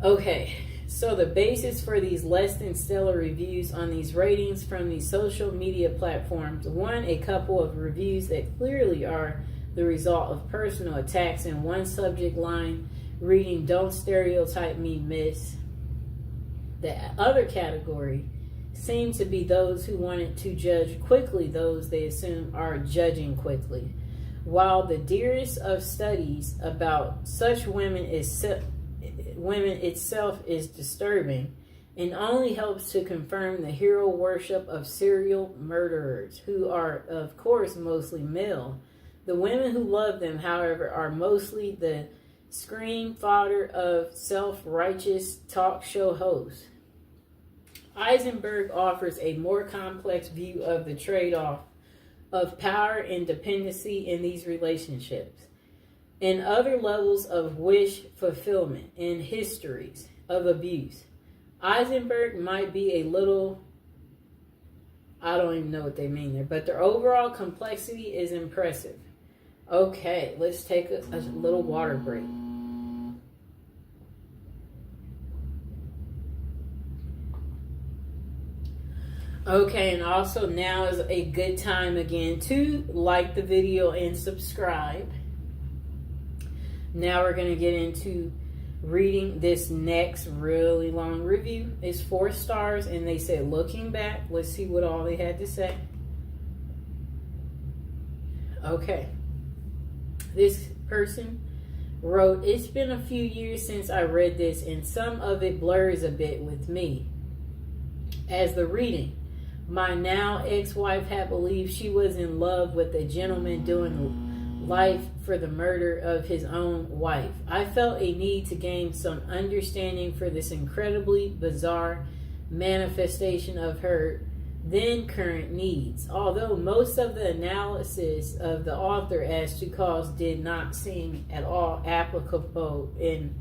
[SPEAKER 1] Okay, So the basis for these less than stellar reviews on these ratings from these social media platforms, one, a couple of reviews that clearly are the result of personal attacks in one subject line, reading "Don't stereotype me, miss." The other category seem to be those who wanted to judge quickly those they assume are judging quickly. While the dearest of studies about such women itself is disturbing and only helps to confirm the hero worship of serial murderers, who are, of course, mostly male. The women who love them, however, are mostly the screen fodder of self-righteous talk show hosts. Eisenberg offers a more complex view of the trade-off of power and dependency in these relationships, and other levels of wish fulfillment and histories of abuse. Eisenberg might be a little, I don't even know what they mean there, but their overall complexity is impressive. Okay, let's take a little water break. Okay, and also now is a good time again to like the video and subscribe. Now we're going to get into reading this next really long review. It's 4 stars, and they said, looking back, let's see what all they had to say. Okay. This person wrote, "It's been a few years since I read this, and some of it blurs a bit with me as the reading. My now ex-wife had believed she was in love with a gentleman doing life for the murder of his own wife. I felt a need to gain some understanding for this incredibly bizarre manifestation of her then current needs. Although most of the analysis of the author as to cause did not seem at all applicable in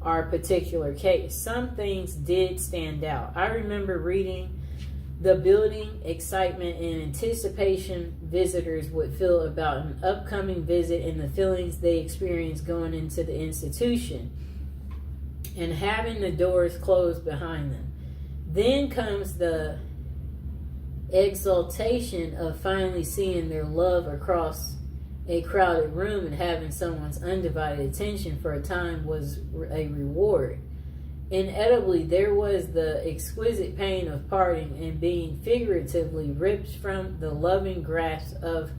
[SPEAKER 1] our particular case, some things did stand out. I remember reading the building excitement and anticipation visitors would feel about an upcoming visit and the feelings they experienced going into the institution and having the doors closed behind them. Then comes the exaltation of finally seeing their love across a crowded room, and having someone's undivided attention for a time was a reward. Inevitably, there was the exquisite pain of parting and being figuratively ripped from the loving grasp of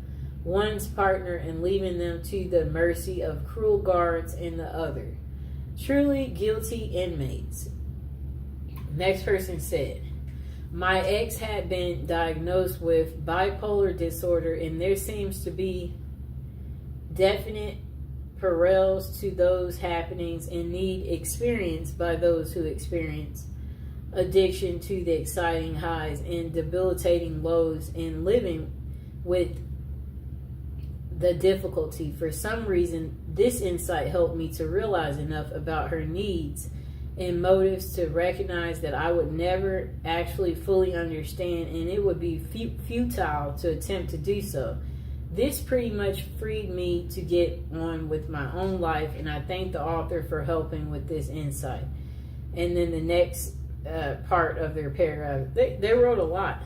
[SPEAKER 1] one's partner and leaving them to the mercy of cruel guards and the other. Truly guilty inmates." Next person said, "My ex had been diagnosed with bipolar disorder, and there seems to be definite parallels to those happenings and need experienced by those who experience addiction to the exciting highs and debilitating lows and living with the difficulty. For some reason, this insight helped me to realize enough about her needs and motives to recognize that I would never actually fully understand, and it would be futile to attempt to do so. This pretty much freed me to get on with my own life, and I thank the author for helping with this insight." And then the next part of their paragraph, they wrote a lot.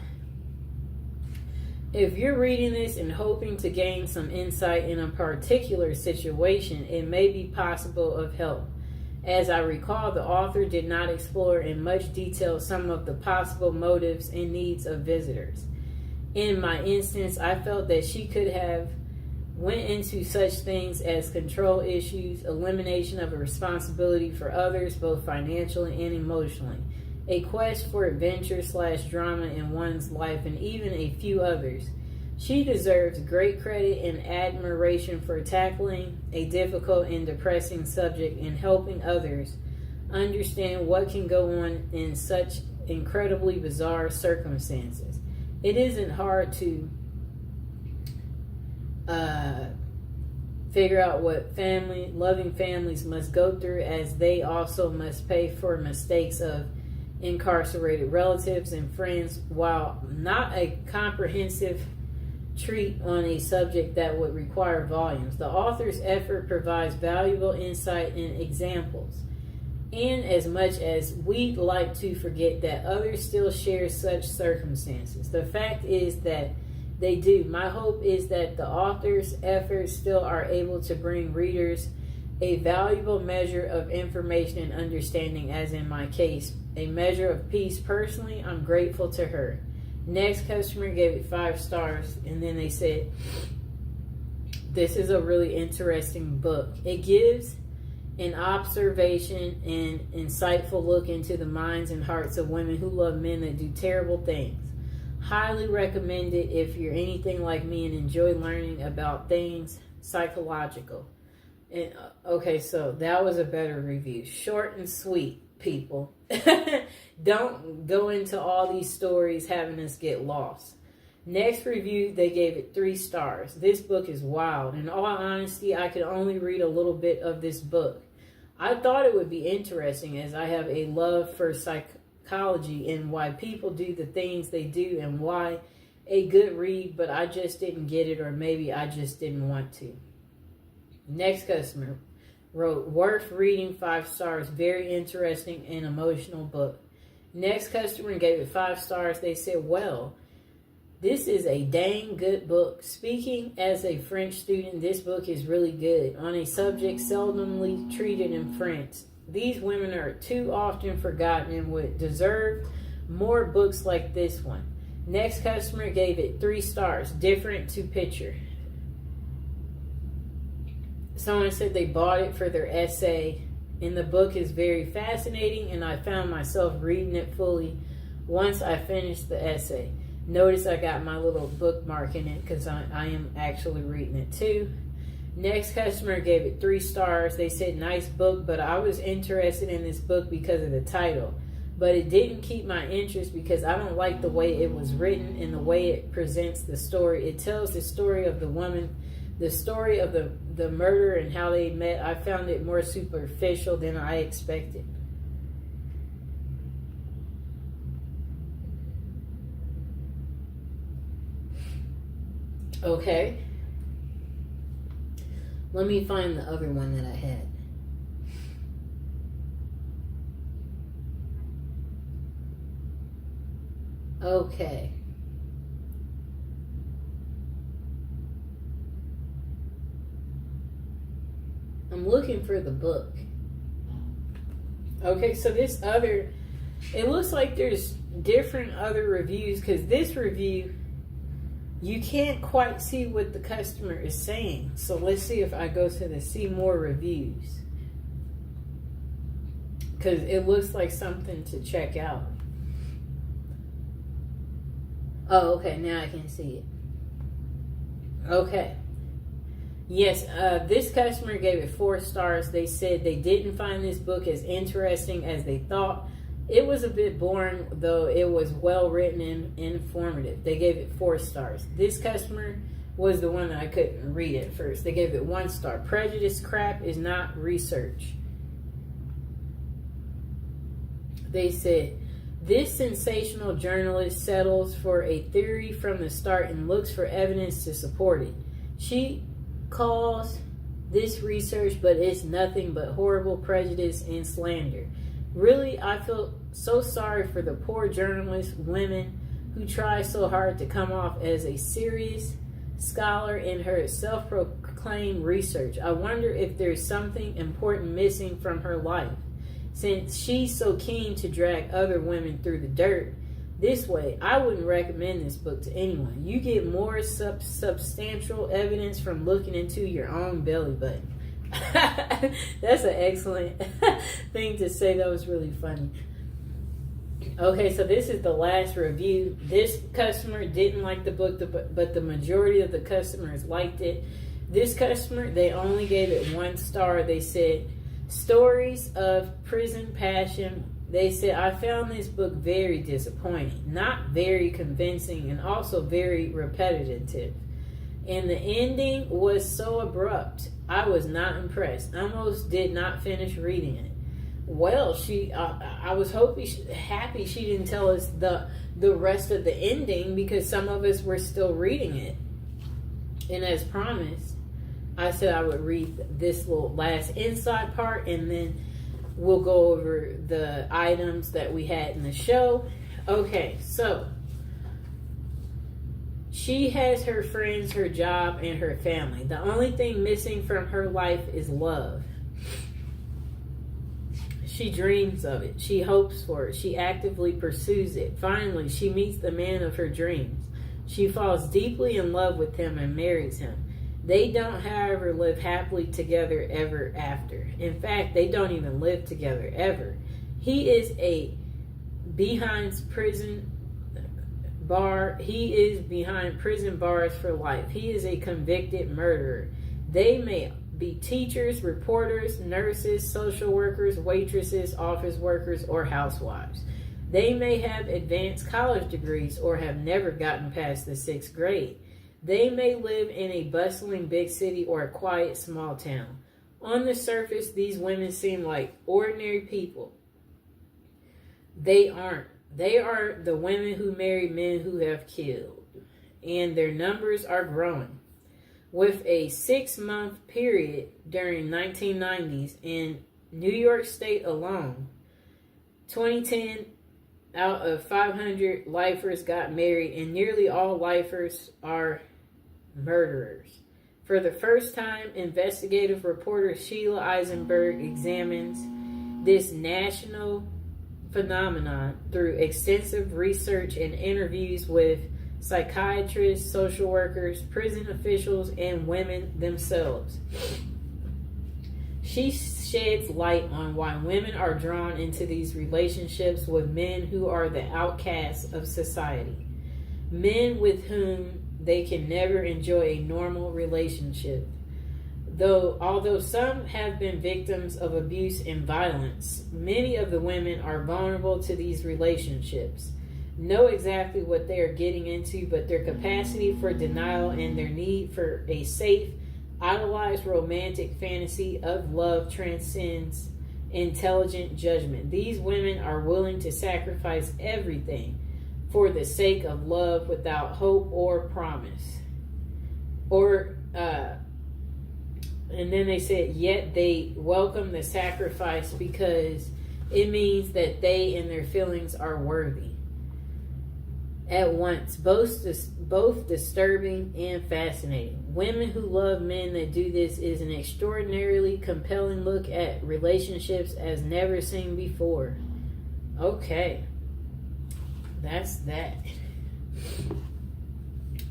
[SPEAKER 1] "If you're reading this and hoping to gain some insight in a particular situation, it may be possible of help. As I recall, the author did not explore in much detail some of the possible motives and needs of visitors. In my instance, I felt that she could have went into such things as control issues, elimination of a responsibility for others, both financially and emotionally, a quest for adventure/drama in one's life, and even a few others. She deserves great credit and admiration for tackling a difficult and depressing subject and helping others understand what can go on in such incredibly bizarre circumstances. It isn't hard to figure out what loving families must go through, as they also must pay for mistakes of incarcerated relatives and friends. While not a comprehensive treat on a subject that would require volumes, the author's effort provides valuable insight and examples. in as much as we'd like to forget that others still share such circumstances. The fact is that they do. My hope is that the author's efforts still are able to bring readers a valuable measure of information and understanding, as in my case, a measure of peace. Personally, I'm grateful to her. Next customer gave it 5 stars, and then they said, this is a really interesting book. It gives an observation and insightful look into the minds and hearts of women who love men that do terrible things. Highly recommend it if you're anything like me and enjoy learning about things psychological. And okay, so that was a better review. Short and sweet, people. Don't go into all these stories having us get lost. Next review, they gave it 3 stars. This book is wild. In all honesty, I could only read a little bit of this book. I thought it would be interesting, as I have a love for psychology and why people do the things they do and why a good read, but I just didn't get it, or maybe I just didn't want to. Next customer wrote, worth reading, 5 stars, very interesting and emotional book. Next customer gave it 5 stars. They said, well, this is a dang good book. Speaking as a French student, this book is really good on a subject seldomly treated in France. These women are too often forgotten and would deserve more books like this one. Next customer gave it 3 stars, different to picture. Someone said they bought it for their essay, and the book is very fascinating, and I found myself reading it fully once I finished the essay. Notice I got my little bookmark in it because I am actually reading it too. Next customer gave it 3 stars. They said, nice book, but I was interested in this book because of the title. But it didn't keep my interest because I don't like the way it was written and the way it presents the story. It tells the story of the woman, the story of the murder and how they met. I found it more superficial than I expected. Okay. Let me find the other one that I had. Okay. I'm looking for the book. Okay, so this other, it looks like there's different other reviews, because this review, you can't quite see what the customer is saying. So let's see if I go to the see more reviews, because it looks like something to check out. Oh, okay, now I can see it. Okay. Yes, this customer gave it 4 stars. They said they didn't find this book as interesting as they thought. It was a bit boring, though it was well written and informative. They gave it 4 stars. This customer was the one that I couldn't read at first. They gave it 1 star. Prejudice crap is not research. They said, this sensational journalist settles for a theory from the start and looks for evidence to support it. She calls this research, but it's nothing but horrible prejudice and slander. Really, I feel so sorry for the poor journalist women who try so hard to come off as a serious scholar in her self-proclaimed research. I wonder if there's something important missing from her life, since she's so keen to drag other women through the dirt this way. I wouldn't recommend this book to anyone. You get more substantial evidence from looking into your own belly button. That's an excellent thing to say. That was really funny. Okay, so this is the last review. This customer didn't like the book, but the majority of the customers liked it. This customer, they only gave it 1 star. They said, stories of prison passion. They said, I found this book very disappointing, not very convincing, and also very repetitive. And the ending was so abrupt. I was not impressed. I almost did not finish reading it. Well, I was happy she didn't tell us the rest of the ending, because some of us were still reading it. And as promised, I said I would read this little last inside part, and then we'll go over the items that we had in the show. Okay, so she has her friends, her job, and her family. The only thing missing from her life is love. She dreams of it. She hopes for it. She actively pursues it. Finally, she meets the man of her dreams. She falls deeply in love with him and marries him. They don't, however, live happily together ever after. In fact, they don't even live together ever. He is behind prison bars for life. He is a convicted murderer. They may be teachers, reporters, nurses, social workers, waitresses, office workers, or housewives. They may have advanced college degrees or have never gotten past the 6th grade. They may live in a bustling big city or a quiet small town. On the surface, these women seem like ordinary people. They aren't. They are the women who marry men who have killed, and their numbers are growing. With a 6-month period during 1990s in New York State alone, 2010 out of 500 lifers got married, and nearly all lifers are murderers. For the first time, investigative reporter Sheila Eisenberg examines this national phenomenon through extensive research and interviews with psychiatrists, social workers, prison officials, and women themselves. She sheds light on why women are drawn into these relationships with men who are the outcasts of society, men with whom they can never enjoy a normal relationship. Although some have been victims of abuse and violence, many of the women are vulnerable to these relationships, know exactly what they are getting into, but their capacity for denial and their need for a safe, idolized romantic fantasy of love transcends intelligent judgment. These women are willing to sacrifice everything for the sake of love without hope or promise. And then they said, yet they welcome the sacrifice because it means that they and their feelings are worthy. At once, both disturbing and fascinating. Women who love men that do this is an extraordinarily compelling look at relationships as never seen before. Okay. That's that.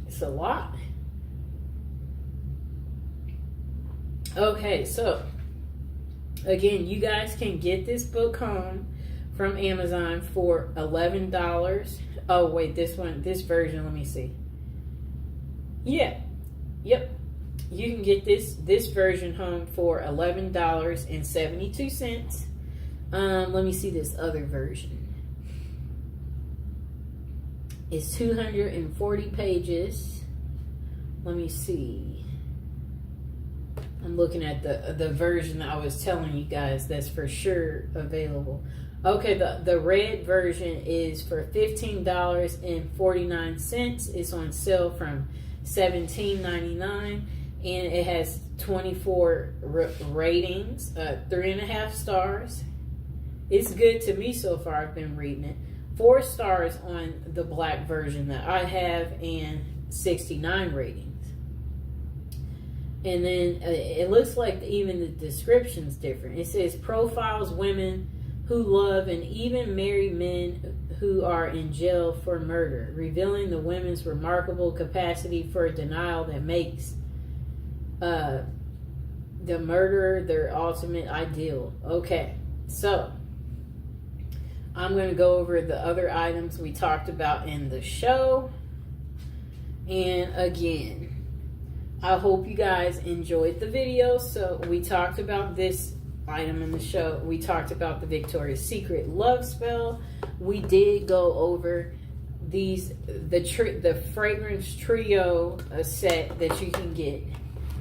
[SPEAKER 1] It's a lot. Okay, so again, you guys can get this book home from Amazon for $11. Oh wait, this version, let me see. Yep. You can get this version home for $11.72. Let me see this other version. It's 240 pages. Let me see. I'm looking at the version that I was telling you guys that's for sure available. Okay, the red version is for $15.49. It's on sale from $17.99, and it has 24 ratings, 3.5 stars. It's good to me so far. I've been reading it. 4 stars on the black version that I have, and 69 ratings. And then it looks like even the description's different. It says profiles women who love and even marry men who are in jail for murder, revealing the women's remarkable capacity for denial that makes the murderer their ultimate ideal. Okay, so I'm going to go over the other items we talked about in the show. And again, I hope you guys enjoyed the video. So we talked about this item in the show. We talked about the Victoria's Secret love spell. We did go over the fragrance trio set that you can get.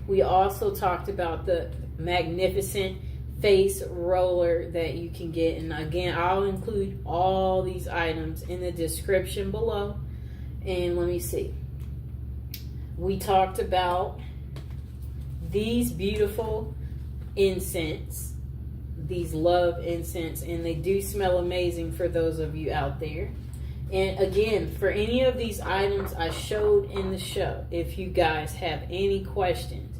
[SPEAKER 1] We also talked about the magnificent face roller that you can get, and again, I'll include all these items in the description below. And let me see, we talked about these beautiful incense, these love incense, and they do smell amazing for those of you out there. And again, for any of these items I showed in the show, if you guys have any questions,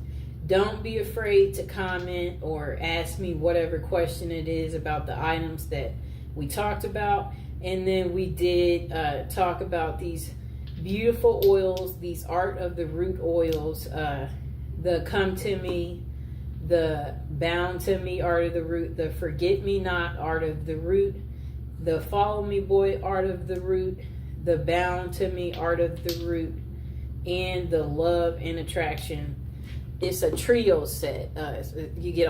[SPEAKER 1] don't be afraid to comment or ask me whatever question it is about the items that we talked about. And then we did talk about these beautiful oils, these Art of the Root oils, the Come to Me, the Bound to Me Art of the Root, the Forget Me Not Art of the Root, the Follow Me Boy Art of the Root, the Bound to Me Art of the Root, and the Love and Attraction. It's a trio set. You get